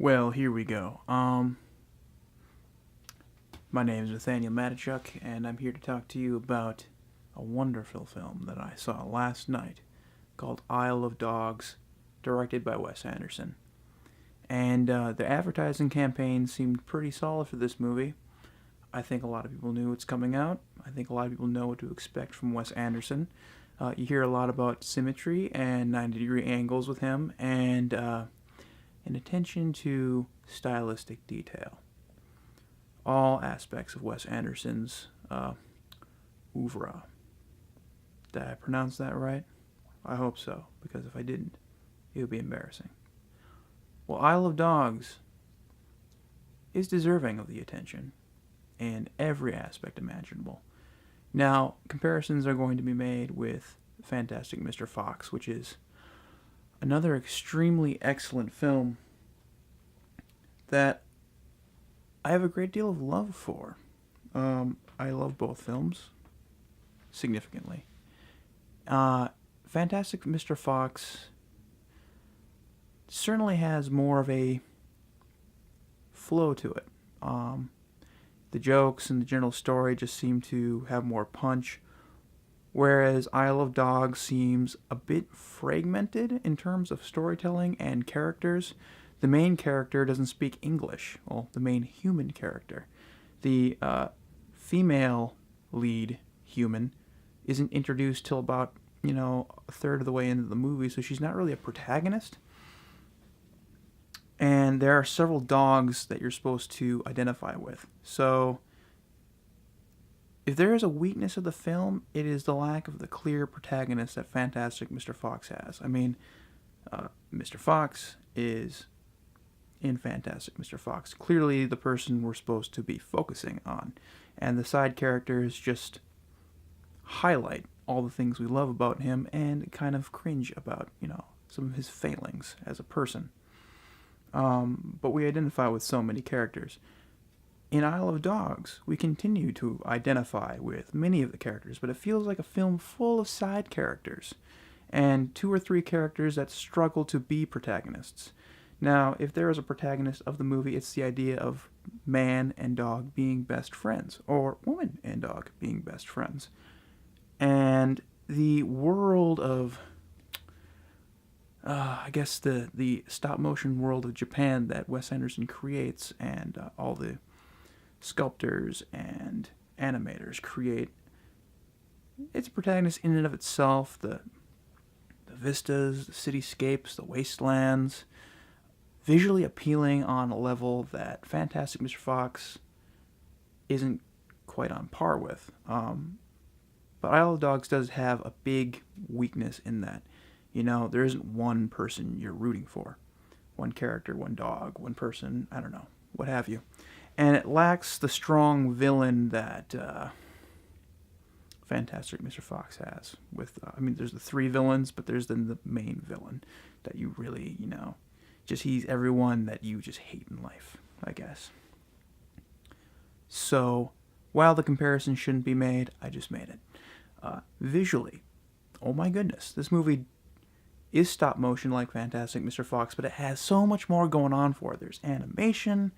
Well, here we go. My name is Nathaniel Matychuk, and I'm here to talk to you about a wonderful film that I saw last night called Isle of Dogs, directed by Wes Anderson. And the advertising campaign seemed pretty solid for this movie. I think a lot of people knew it's coming out. I think a lot of people know what to expect from Wes Anderson. You hear a lot about symmetry and 90-degree angles with him, and an attention to stylistic detail. All aspects of Wes Anderson's oeuvre. Did I pronounce that right? I hope so, because if I didn't, it would be embarrassing. Well, Isle of Dogs is deserving of the attention in every aspect imaginable. Now, comparisons are going to be made with Fantastic Mr. Fox, which is another extremely excellent film that I have a great deal of love for. I love both films significantly. Fantastic Mr. Fox certainly has more of a flow to it. The jokes and the general story just seem to have more punch, whereas Isle of Dogs seems a bit fragmented in terms of storytelling and characters. The main character doesn't speak English. Well, the main human character. The female lead human isn't introduced till about, a third of the way into the movie, so she's not really a protagonist. And there are several dogs that you're supposed to identify with. So, if there is a weakness of the film, it is the lack of the clear protagonist that Fantastic Mr. Fox has. I mean, Mr. Fox is in Fantastic Mr. Fox clearly the person we're supposed to be focusing on, and the side characters just highlight all the things we love about him and kind of cringe about, some of his failings as a person. But we identify with so many characters. In Isle of Dogs, we continue to identify with many of the characters, but it feels like a film full of side characters and two or three characters that struggle to be protagonists. Now, if there is a protagonist of the movie, it's the idea of man and dog being best friends, or woman and dog being best friends. And the world of, I guess the stop-motion world of Japan that Wes Anderson creates, and all the sculptors and animators create, it's a protagonist in and of itself. The vistas, the cityscapes, the wastelands, visually appealing on a level that Fantastic Mr. Fox isn't quite on par with. But Isle of Dogs does have a big weakness in that, there isn't one person you're rooting for. One character, one dog, one person, I don't know, what have you. And it lacks the strong villain that Fantastic Mr. Fox has. There's the three villains, but there's then the main villain that you really, he's everyone that you just hate in life, I guess. So, while the comparison shouldn't be made, I just made it. Visually, oh my goodness, this movie is stop motion like Fantastic Mr. Fox, but it has so much more going on for it. There's animation.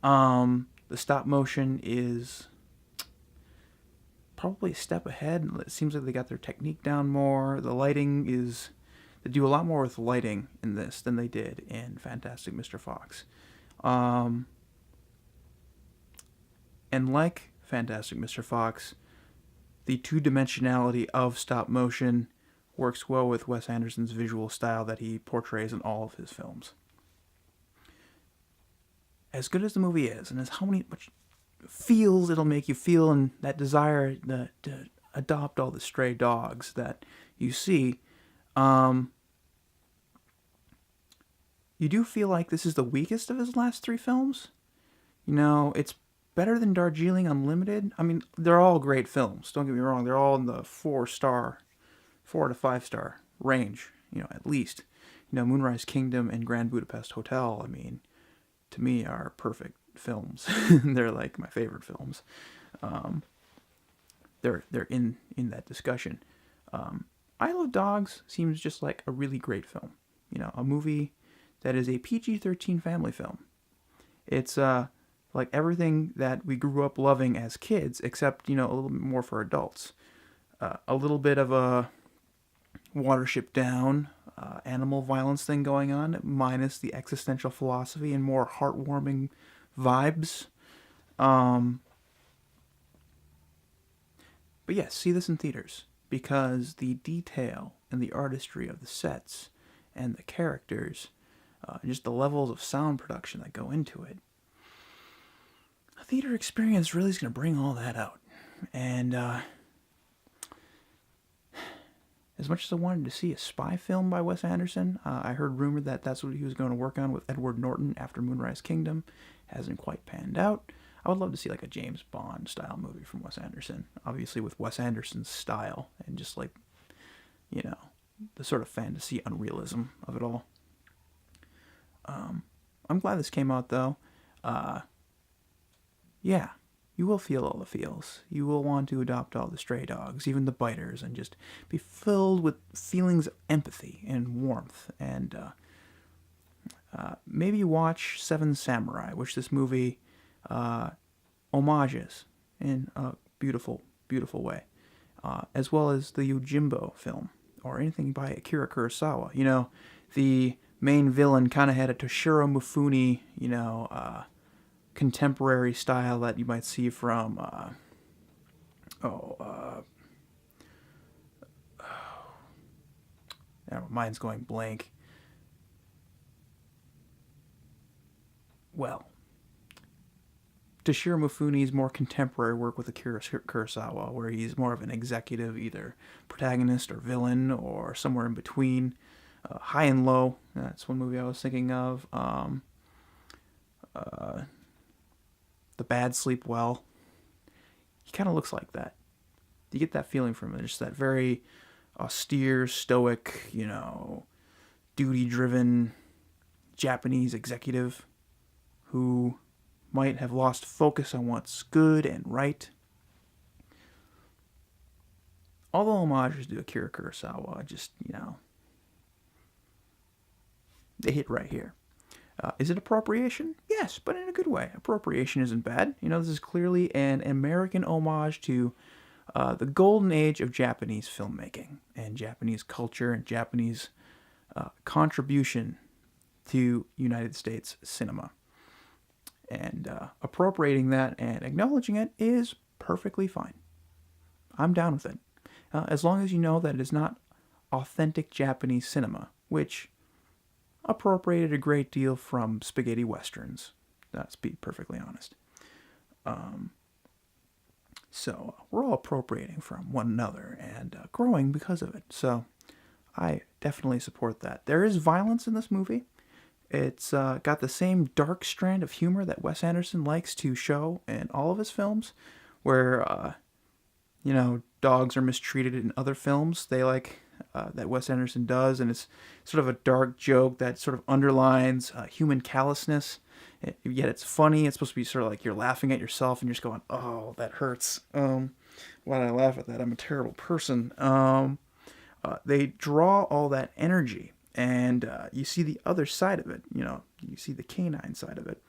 The stop motion is probably a step ahead. It seems like they got their technique down more. The lighting is... They do a lot more with lighting in this than they did in Fantastic Mr. Fox. And like Fantastic Mr. Fox, the two-dimensionality of stop motion works well with Wes Anderson's visual style that he portrays in all of his films. As good as the movie is, and as much feels it'll make you feel, and that desire to adopt all the stray dogs that you see, you do feel like this is the weakest of his last three films. It's better than Darjeeling Unlimited. They're all great films. Don't get me wrong. They're all in the 4 to 5 star range, at least. Moonrise Kingdom and Grand Budapest Hotel, to me are perfect films. They're like my favorite films. They're in that discussion. Isle of Dogs seems just like a really great film. A movie that is a PG-13 family film. It's like everything that we grew up loving as kids, except, a little bit more for adults. A little bit of a Watership Down, animal violence thing going on, minus the existential philosophy and more heartwarming vibes. But yes, see this in theaters, because the detail and the artistry of the sets and the characters, just the levels of sound production that go into it, a theater experience really is going to bring all that out. And as much as I wanted to see a spy film by Wes Anderson, I heard rumored that that's what he was going to work on with Edward Norton after Moonrise Kingdom. Hasn't quite panned out. I would love to see like a James Bond style movie from Wes Anderson, obviously with Wes Anderson's style and just like, the sort of fantasy unrealism of it all. I'm glad this came out though. Yeah, you will feel all the feels. You will want to adopt all the stray dogs, even the biters, and just be filled with feelings of empathy and warmth. And maybe watch Seven Samurai, which this movie homages in a beautiful, beautiful way, as well as the Yojimbo film, or anything by Akira Kurosawa. The main villain kind of had a Toshiro Mifune, contemporary style that you might see from, mine's going blank. Well, Toshiro Mifune's more contemporary work with Akira Kurosawa, where he's more of an executive, either protagonist or villain, or somewhere in between. High and Low, that's one movie I was thinking of. The Bad Sleep Well. He kind of looks like that. You get that feeling from it, just that very austere, stoic, duty-driven Japanese executive who might have lost focus on what's good and right. All the homages to Akira Kurosawa, just, they hit right here. Is it appropriation? Yes, but in a good way. Appropriation isn't bad. This is clearly an American homage to the golden age of Japanese filmmaking and Japanese culture and Japanese contribution to United States cinema. And appropriating that and acknowledging it is perfectly fine. I'm down with it. As long as you know that it is not authentic Japanese cinema, which appropriated a great deal from spaghetti westerns. Let's be perfectly honest. So we're all appropriating from one another and growing because of it. So I definitely support that. There is violence in this movie. It's got the same dark strand of humor that Wes Anderson likes to show in all of his films, where, dogs are mistreated in other films. They like that Wes Anderson does, and it's sort of a dark joke that sort of underlines human callousness, yet it's funny. It's supposed to be sort of like you're laughing at yourself and you're just going, oh, that hurts. Why did I laugh at that? I'm a terrible person. They draw all that energy, and you see the other side of it. You see the canine side of it,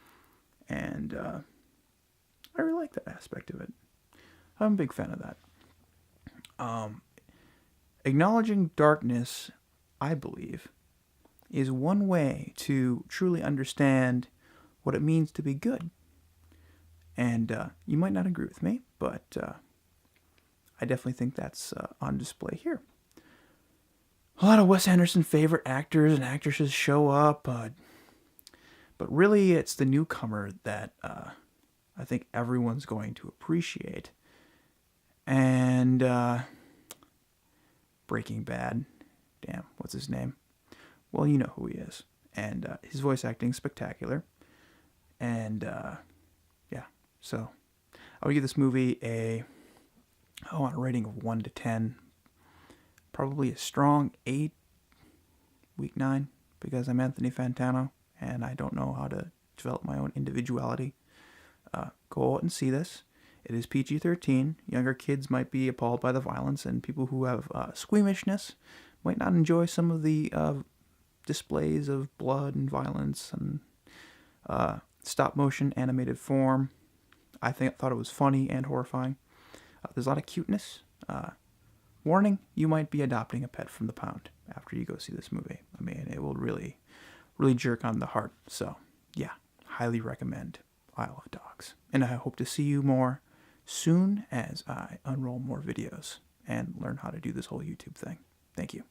and I really like that aspect of it. I'm a big fan of that. Acknowledging darkness, I believe, is one way to truly understand what it means to be good. And you might not agree with me, but I definitely think that's on display here. A lot of Wes Anderson favorite actors and actresses show up, but really it's the newcomer that I think everyone's going to appreciate. And Breaking Bad. Damn, what's his name? Well, you know who he is. And his voice acting is spectacular. And yeah, so I would give this movie on a rating of 1 to 10, probably a strong 8, week 9, because I'm Anthony Fantano and I don't know how to develop my own individuality. Go out and see this. It is PG-13. Younger kids might be appalled by the violence, and people who have squeamishness might not enjoy some of the displays of blood and violence and stop motion animated form. I thought it was funny and horrifying. There's a lot of cuteness. Warning, you might be adopting a pet from the pound after you go see this movie. I mean, it will really, really jerk on the heart. So, yeah, highly recommend Isle of Dogs. And I hope to see you more soon as I unroll more videos and learn how to do this whole YouTube thing. Thank you.